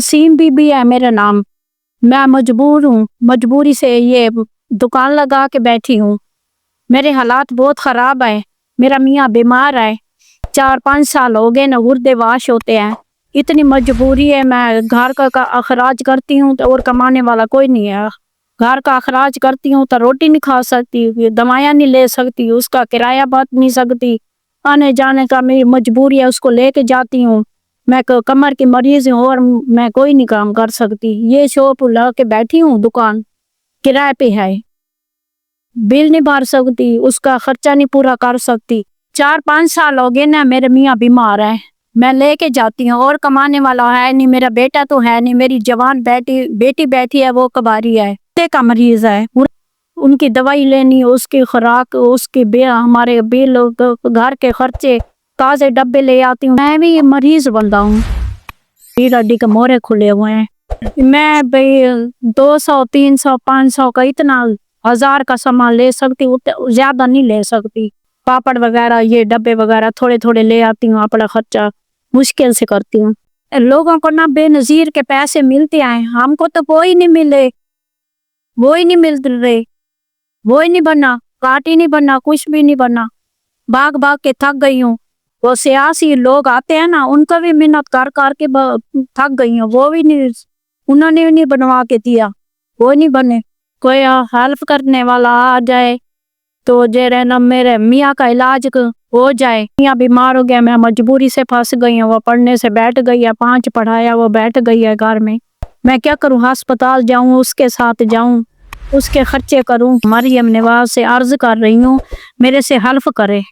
सीम बीबी है मेरा नाम। मैं मजबूर हूँ, मजबूरी से ये दुकान लगा के बैठी हूँ। मेरे हालात बहुत ख़राब है। मेरा मियाँ बीमार है, 4-5 साल हो गए ना, गुर्दे वाश होते हैं। इतनी मजबूरी है, मैं घर का अखराज करती हूँ तो और कमाने वाला कोई नहीं है। घर का अखराज करती हूँ तो रोटी नहीं खा सकती, दवाइयाँ नहीं ले सकती, उसका किराया भर नहीं सकती। आने जाने का मेरी मजबूरी है, उसको लेके जाती हूँ। मैं कमर की मरीज हूँ और मैं कोई नहीं काम कर सकती। ये शॉप ला के बैठी हूँ, दुकान किराए पे है, बिल नहीं भर सकती, उसका खर्चा नहीं पूरा कर सकती। 4-5 साल हो गए ना, मेरे मियाँ बीमार है, मैं लेके जाती हूँ और कमाने वाला है नहीं। मेरा बेटा तो है नहीं, मेरी जवान बेटी बैठी है, वो कबारी है, का मरीज है। उनकी दवाई लेनी, उसकी खुराक, उसके हमारे बिल, घर के खर्चे, ताजे डब्बे ले आती हूँ। मैं भी मरीज बंदा हूँ, हड्डी के मोरे खुले हुए हैं। मैं भाई 200, 300, 500 का, इतना 1000 का सामान ले सकती हूँ, ज्यादा नहीं ले सकती। पापड़ वगैरह, ये डब्बे वगैरह थोड़े थोड़े ले आती हूँ, अपना खर्चा मुश्किल से करती हूँ। लोगों को ना बेनजीर के पैसे मिलते हैं, हमको तो कोई नहीं मिले, वो ही नहीं मिल रहे, वो ही नहीं बना, काट ही नहीं बना, कुछ भी नहीं बना। भाग भाग के थक गई हूँ। वो सियासी लोग आते हैं ना, उनका भी मेहनत कर के थक गई हूँ, वो भी नहीं, उन्होंने भी नहीं बनवा के दिया, वो नहीं बने। कोई हेल्प करने वाला आ जाए तो जे रहना मेरे मियाँ का इलाज हो जाए। मियाँ बीमार हो गया, मैं मजबूरी से फंस गई हूँ। वो पढ़ने से बैठ गई है, 5 पढ़ाया, वो बैठ गई है घर में। मैं क्या करूँ, अस्पताल जाऊँ, उसके साथ जाऊँ, उसके खर्चे करूँ। मरियम नवाज से अर्ज कर रही हूँ, मेरे से हेल्प करे।